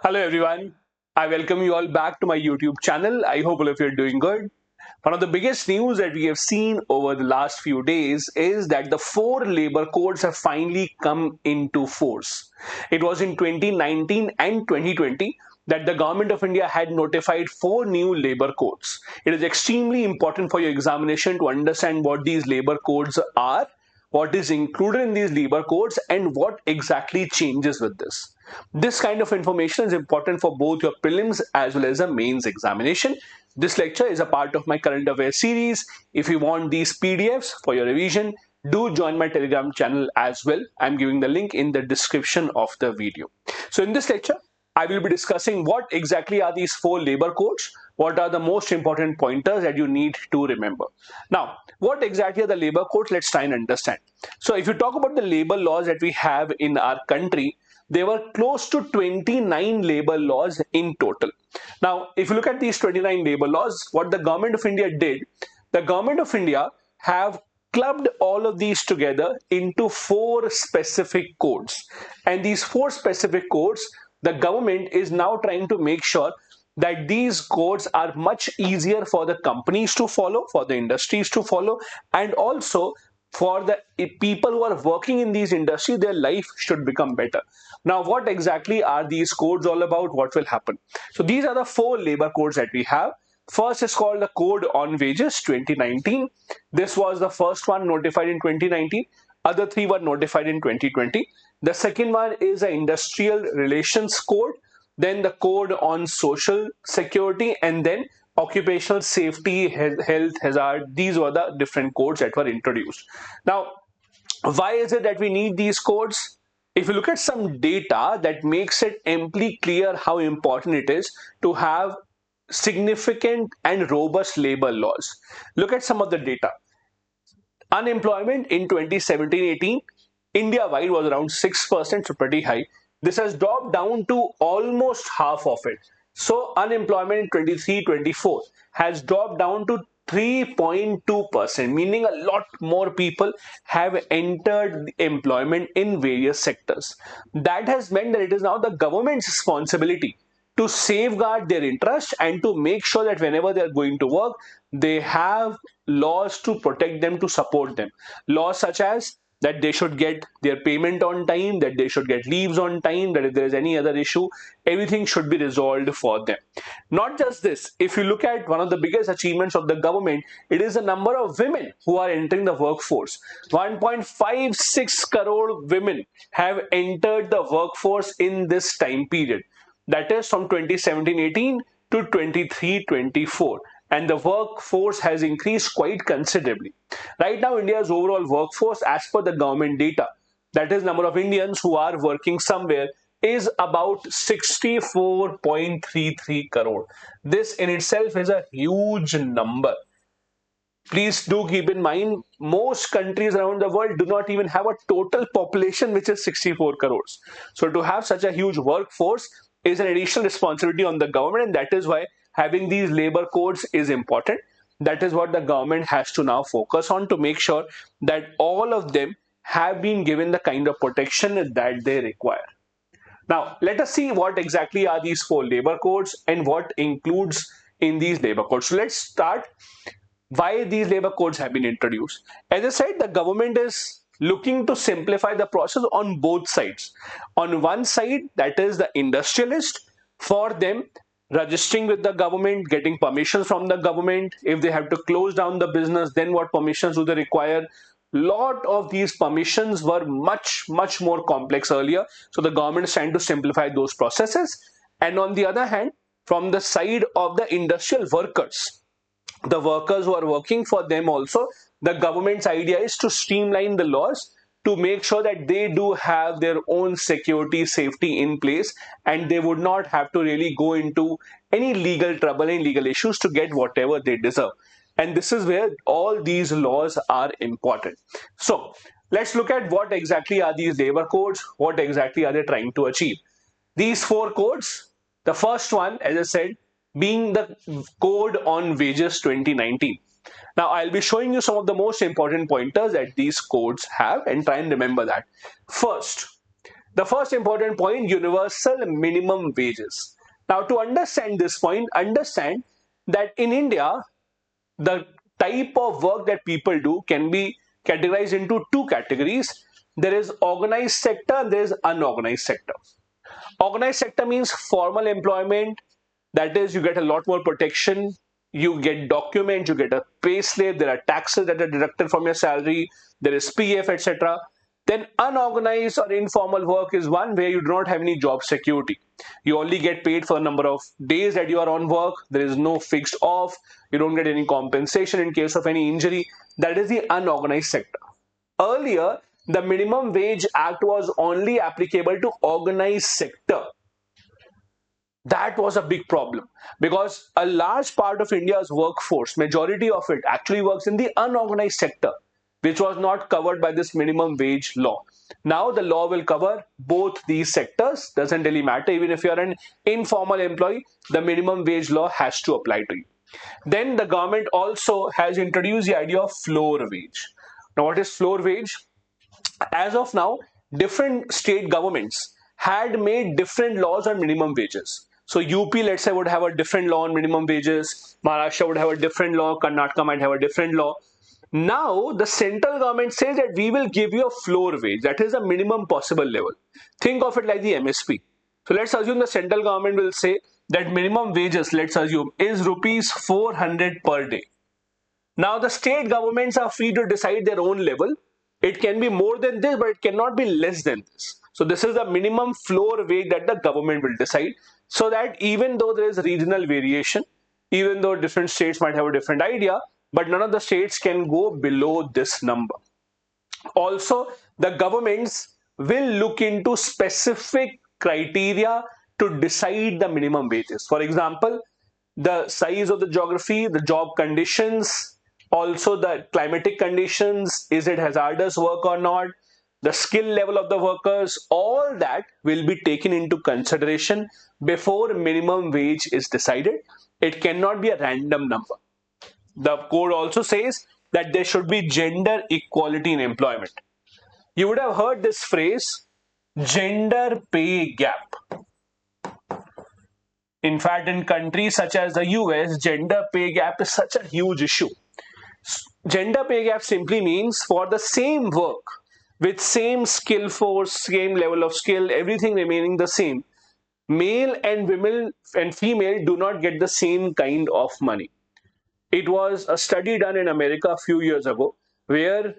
Hello everyone. I welcome you all back to my YouTube channel. I hope all of you are doing good. One of the biggest news that we have seen over the last few days is that the four labor codes have finally come into force. It was in 2019 and 2020 that the government of India had notified four new labor codes. It is extremely important for your examination to understand what these labor codes are, what is included in these labor codes, and what exactly changes with this. This kind of information is important for both your prelims as well as the mains examination. This lecture is a part of my current affairs series. If you want these PDFs for your revision, do join my Telegram channel as well. I'm giving the link in the description of the video. So in this lecture, I will be discussing what exactly are these four labor codes, what are the most important pointers that you need to remember. Now, what exactly are the labor codes? Let's try and understand. So if you talk about the labor laws that we have in our country, there were close to 29 labor laws in total. Now, if you look at these 29 labor laws, what the government of India did, the government of India have clubbed all of these together into four specific codes. And these four specific codes, the government is now trying to make sure that these codes are much easier for the companies to follow, for the industries to follow, and also for the people who are working in these industries, their life should become better. Now, what exactly are these codes all about? What will happen? So these are the four labor codes that we have. First is called the Code on Wages 2019. This was the first one notified in 2019. Other three were notified in 2020. The second one is the Industrial Relations Code, then the Code on Social Security, and then Occupational Safety, Health Hazard. These were the different codes that were introduced. Now, why is it that we need these codes? If you look at some data, that makes it amply clear how important it is to have significant and robust labor laws. Look at some of the data. Unemployment in 2017-18, India-wide was around 6%, so pretty high. This has dropped down to almost half of it. So unemployment in 23-24 has dropped down to 3.2%, meaning a lot more people have entered employment in various sectors. That has meant that it is now the government's responsibility to safeguard their interest and to make sure that whenever they are going to work, they have laws to protect them, to support them. Laws such as that they should get their payment on time, that they should get leaves on time, that if there is any other issue, everything should be resolved for them. Not just this, if you look at one of the biggest achievements of the government, it is the number of women who are entering the workforce. 1.56 crore women have entered the workforce in this time period. That is from 2017-18 to 23-24. And the workforce has increased quite considerably. Right now, India's overall workforce, as per the government data, that is number of Indians who are working somewhere, is about 64.33 crore. This in itself is a huge number. Please do keep in mind, most countries around the world do not even have a total population which is 64 crores. So to have such a huge workforce is an additional responsibility on the government, and that is why having these labor codes is important. That is what the government has to now focus on, to make sure that all of them have been given the kind of protection that they require. Now, let us see what exactly are these four labor codes and what includes in these labor codes. So let's start why these labor codes have been introduced. As I said, the government is looking to simplify the process on both sides. On one side, that is the industrialist, for them registering with the government, getting permissions from the government. If they have to close down the business, then what permissions do they require? Lot of these permissions were much more complex earlier, so the government is trying to simplify those processes. And on the other hand, from the side of the industrial workers, the workers who are working for them also, the government's idea is to streamline the laws to make sure that they do have their own security, safety in place, and they would not have to really go into any legal trouble and legal issues to get whatever they deserve. And this is where all these laws are important. So let's look at what exactly are these labor codes, what exactly are they trying to achieve. These four codes, the first one, as I said, being the Code on Wages 2019. Now, I'll be showing you some of the most important pointers that these codes have, and try and remember that. First, The first important point, universal minimum wages. Now, to understand this point, understand that in India, the type of work that people do can be categorized into two categories. There is organized sector and there is unorganized sector. Organized sector means formal employment. That is, you get a lot more protection. You get documents, you get a pay slip, there are taxes that are deducted from your salary, there is PF, etc. Then unorganized or informal work is one where you do not have any job security. You only get paid for a number of days that you are on work. There is no fixed off. You don't get any compensation in case of any injury. That is the unorganized sector. Earlier, the Minimum Wage Act was only applicable to organized sector. That was a big problem because a large part of India's workforce, majority of it actually works in the unorganized sector, which was not covered by this minimum wage law. Now the law will cover both these sectors. Doesn't really matter. Even if you're an informal employee, the minimum wage law has to apply to you. Then the government also has introduced the idea of floor wage. Now, what is floor wage? As of now, different state governments had made different laws on minimum wages. So UP, let's say, would have a different law on minimum wages. Maharashtra would have a different law. Karnataka might have a different law. Now, the central government says that we will give you a floor wage. That is a minimum possible level. Think of it like the MSP. So let's assume the central government will say that minimum wages, let's assume, is rupees 400 per day. Now, the state governments are free to decide their own level. It can be more than this, but it cannot be less than this. So this is the minimum floor wage that the government will decide, so that even though there is regional variation, even though different states might have a different idea, but none of the states can go below this number. Also, the governments will look into specific criteria to decide the minimum wages. For example, the size of the geography, the job conditions, also the climatic conditions, is it hazardous work or not, the skill level of the workers, all that will be taken into consideration before minimum wage is decided. It cannot be a random number. The code also says that there should be gender equality in employment. You would have heard this phrase, gender pay gap. In fact, in countries such as the US, gender pay gap is such a huge issue. Gender pay gap simply means for the same work with same skill force, same level of skill, everything remaining the same, male and women and female do not get the same kind of money. It was a study done in America a few years ago where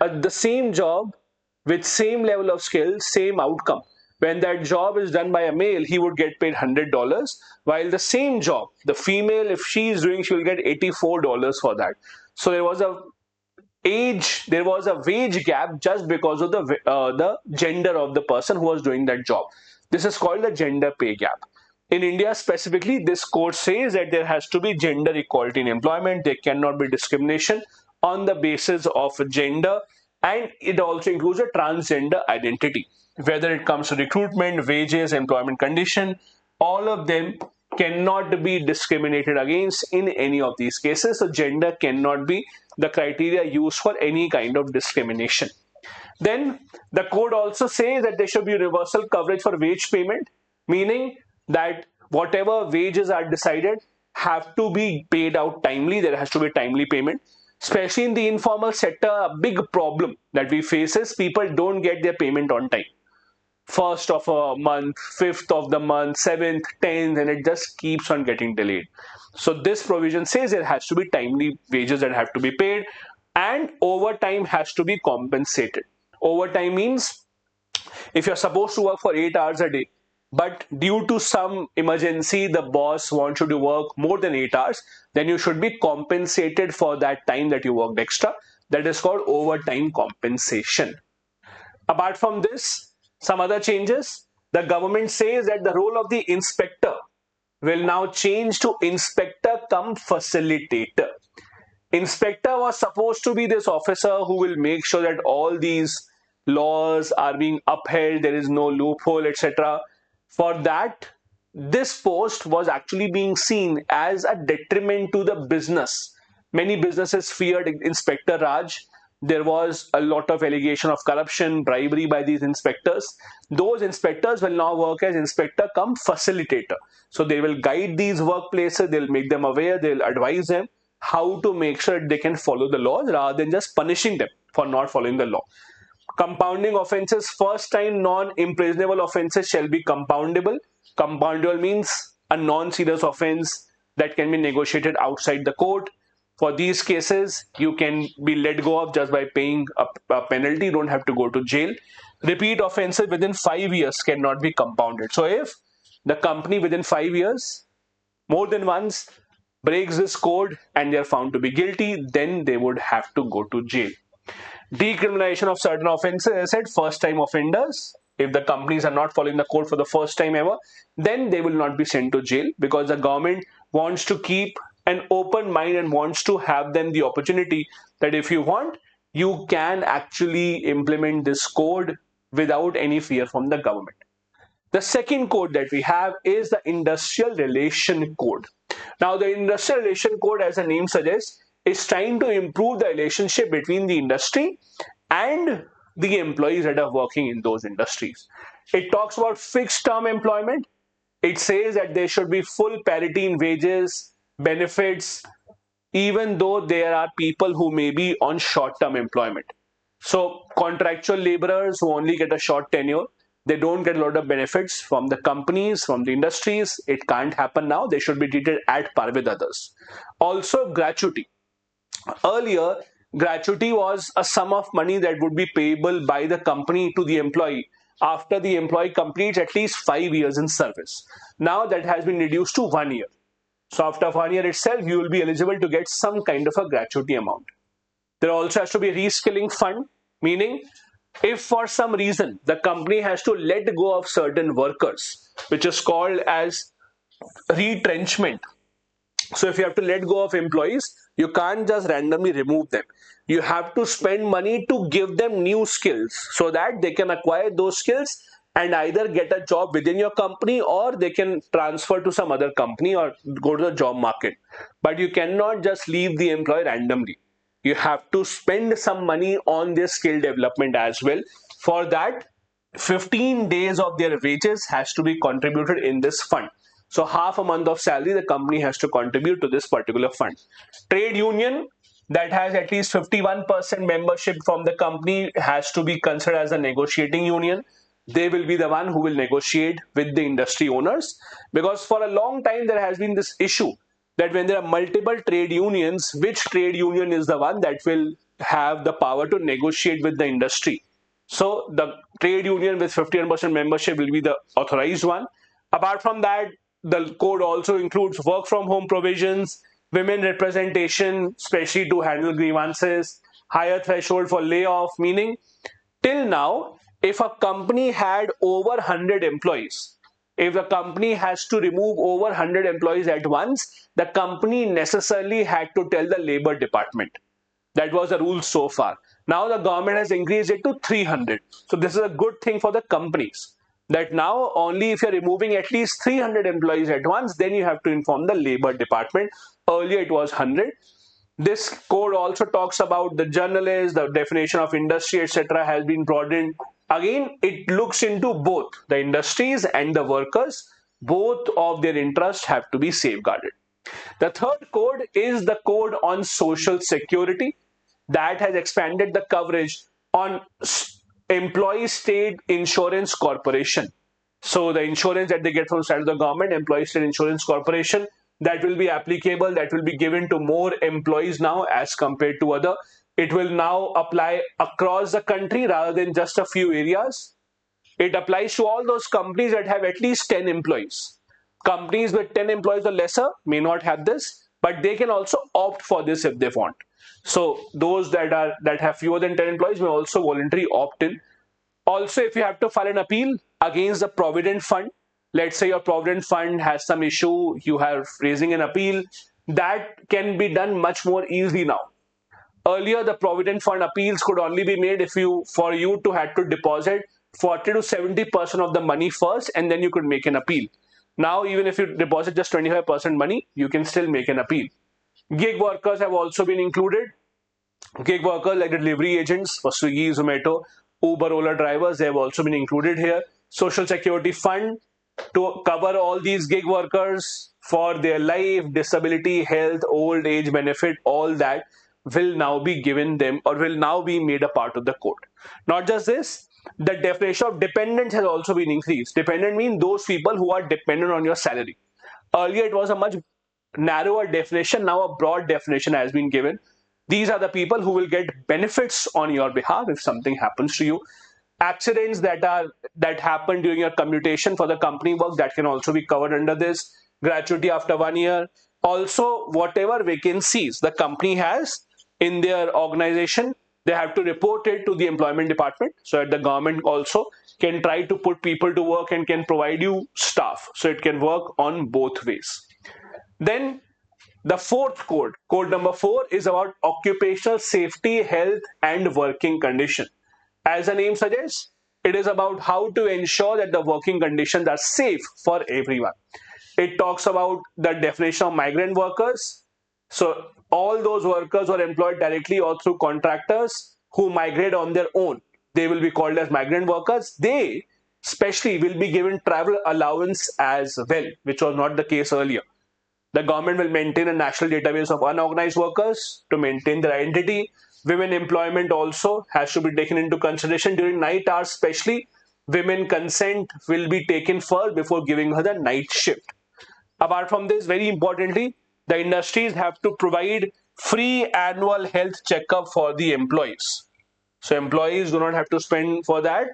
the same job with same level of skill, same outcome. When that job is done by a male, he would get paid $100, while the same job, the female, if she is doing, she will get $84 for that. So there was a wage gap just because of the gender of the person who was doing that job. This is called the gender pay gap. In India specifically, this code says that there has to be gender equality in employment. There cannot be discrimination on the basis of gender, and it also includes a transgender identity. Whether it comes to recruitment, wages, employment condition, all of them cannot be discriminated against in any of these cases. So gender cannot be the criteria used for any kind of discrimination. Then the code also says that there should be universal coverage for wage payment, meaning that whatever wages are decided have to be paid out timely. There has to be timely payment. Especially in the informal sector, a big problem that we face is people don't get their payment on time. First of a month, fifth of the month, seventh, 10th, and it just keeps on getting delayed. So this provision says there has to be timely wages that have to be paid, and overtime has to be compensated. Overtime means if you're supposed to work for 8 hours a day, but due to some emergency, the boss wants you to work more than 8 hours, then you should be compensated for that time that you worked extra. That is called overtime compensation. Apart from this, some other changes. The government says that the role of the inspector will now change to inspector cum facilitator. Inspector was supposed to be this officer who will make sure that all these laws are being upheld, there is no loophole, etc. For that, this post was actually being seen as a detriment to the business. Many businesses feared Inspector Raj there was a lot of allegation of corruption, bribery by these inspectors. Those inspectors will now work as inspector cum facilitator. So they will guide these workplaces, they'll make them aware, they'll advise them how to make sure they can follow the laws rather than just punishing them for not following the law. Compounding offences, first time non-imprisonable offences shall be compoundable. Compoundable means a non-serious offence that can be negotiated outside the court. For these cases, you can be let go of just by paying a penalty. You don't have to go to jail. Repeat offences within 5 years cannot be compounded. So if the company within 5 years, more than once, breaks this code and they are found to be guilty, then they would have to go to jail. Decriminalization of certain offences, as I said, first time offenders. If the companies are not following the code for the first time ever, then they will not be sent to jail, because the government wants to keep an open mind and wants to have them the opportunity that if you want, you can actually implement this code without any fear from the government. The second code that we have is the Industrial Relation Code. Now, the Industrial Relation Code, as the name suggests, is trying to improve the relationship between the industry and the employees that are working in those industries. It talks about fixed term employment. It says that there should be full parity in wages, benefits, even though there are people who may be on short term employment. So contractual laborers who only get a short tenure, they don't get a lot of benefits from the companies, from the industries. It can't happen now. They should be treated at par with others. Also, gratuity. Earlier, gratuity was a sum of money that would be payable by the company to the employee after the employee completes at least 5 years in service. Now that has been reduced to 1 year. So after 1 year itself, you will be eligible to get some kind of a gratuity amount. There also has to be a reskilling fund, meaning if for some reason the company has to let go of certain workers, which is called as retrenchment. So if you have to let go of employees, you can't just randomly remove them. You have to spend money to give them new skills so that they can acquire those skills and either get a job within your company or they can transfer to some other company or go to the job market. But you cannot just leave the employee randomly. You have to spend some money on their skill development as well. For that, 15 days of their wages has to be contributed in this fund. So half a month of salary the company has to contribute to this particular fund. Trade union that has at least 51% membership from the company has to be considered as a negotiating union. They will be the one who will negotiate with the industry owners, because for a long time there has been this issue that when there are multiple trade unions, which trade union is the one that will have the power to negotiate with the industry. So the trade union with 51% membership will be the authorized one. Apart from that, the code also includes work from home provisions, women representation, especially to handle grievances, higher threshold for layoff, meaning till now, if a company had over 100 employees, if the company has to remove over 100 employees at once, the company necessarily had to tell the labor department. That was the rule so far. Now the government has increased it to 300. So this is a good thing for the companies, that now only if you're removing at least 300 employees at once, then you have to inform the labor department. Earlier it was 100. This code also talks about the journalists, the definition of industry, etc. has been broadened. Again, it looks into both the industries and the workers. Both of their interests have to be safeguarded. The third code is the code on social security that has expanded the coverage on employee state insurance corporation. So the insurance that they get from the side of the government, employee state insurance corporation, that will be applicable, that will be given to more employees now as compared to other. It will now apply across the country rather than just a few areas. It applies to all those companies that have at least 10 employees. Companies with 10 employees or lesser may not have this, but they can also opt for this if they want. So those that have fewer than 10 employees may also voluntarily opt in. Also, if you have to file an appeal against the Provident Fund, let's say your Provident Fund has some issue, you are raising an appeal, that can be done much more easily now. Earlier, the Provident Fund appeals could only be made if for you to had to deposit 40 to 70% of the money first, and then you could make an appeal. Now, even if you deposit just 25% money, you can still make an appeal. Gig workers have also been included. Gig workers like the delivery agents for Swiggy, Zomato, Uber, Ola drivers, they have also been included here. Social Security Fund to cover all these gig workers for their life, disability, health, old age benefit, all that will now be given them or will now be made a part of the code. Not just this, the definition of dependent has also been increased. Dependent means those people who are dependent on your salary. Earlier, it was a much narrower definition. Now, a broad definition has been given. These are the people who will get benefits on your behalf if something happens to you. Accidents that happen during your commutation for the company work, that can also be covered under this. Gratuity after 1 year. Also, whatever vacancies the company has in their organization, they have to report it to the employment department, so that the government also can try to put people to work and can provide you staff, so it can work on both ways. Then the fourth code, code number 4, is about occupational safety, health, and working condition. As the name suggests, it is about how to ensure that the working conditions are safe for everyone. It talks about the definition of migrant workers. So all those workers who are employed directly or through contractors who migrate on their own, they will be called as migrant workers. They especially will be given travel allowance as well, which was not the case earlier. The government will maintain a national database of unorganized workers to maintain their identity. Women employment also has to be taken into consideration during night hours, especially. Women consent will be taken first before giving her the night shift. Apart from this, very importantly, the industries have to provide free annual health checkup for the employees. So employees do not have to spend for that.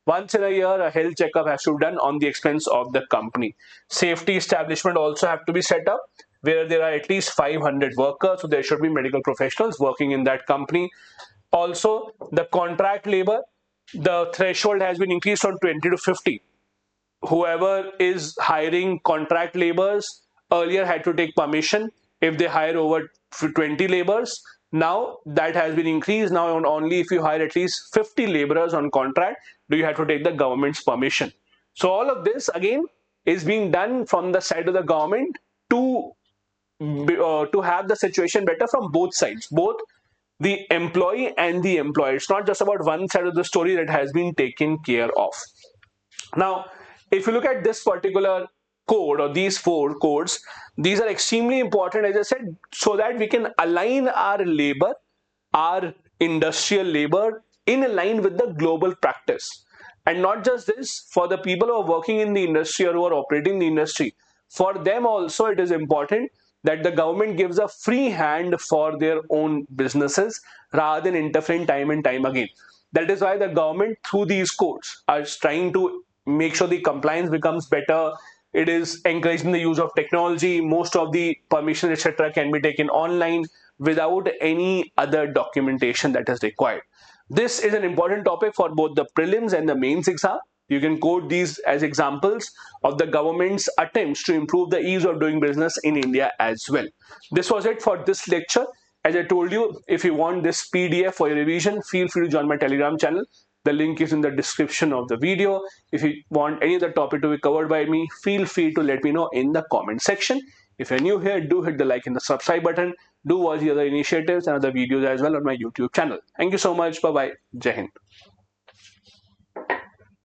Once in a year, a health checkup has to be done on the expense of the company. Safety establishment also have to be set up where there are at least 500 workers. So there should be medical professionals working in that company. Also, the contract labor, the threshold has been increased from 20 to 50. Whoever is hiring contract laborers earlier had to take permission if they hire over 20 laborers. Now that has been increased. Now only if you hire at least 50 laborers on contract do you have to take the government's permission. So all of this again is being done from the side of the government to have the situation better from both sides, both the employee and the employer. It's not just about one side of the story that has been taken care of. Now, if you look at this particular code or these 4 codes, these are extremely important, as I said, so that we can align our labor, our industrial labor in line with the global practice. And not just this, for the people who are working in the industry or who are operating the industry, for them also it is important that the government gives a free hand for their own businesses rather than interfering time and time again. That is why the government, through these codes, are trying to make sure the compliance becomes better. It is encouraging the use of technology. Most of the permissions, etc., can be taken online without any other documentation that is required. This is an important topic for both the prelims and the mains exam. You can quote these as examples of the government's attempts to improve the ease of doing business in India as well. This was it for this lecture. As I told you, if you want this PDF for your revision, feel free to join my Telegram channel. The link is in the description of the video. If you want any other topic to be covered by me, feel free to let me know in the comment section. If you're new here, do hit the like and the subscribe button. Do watch the other initiatives and other videos as well on my YouTube channel. Thank you so much. Bye-bye. Jai Hind.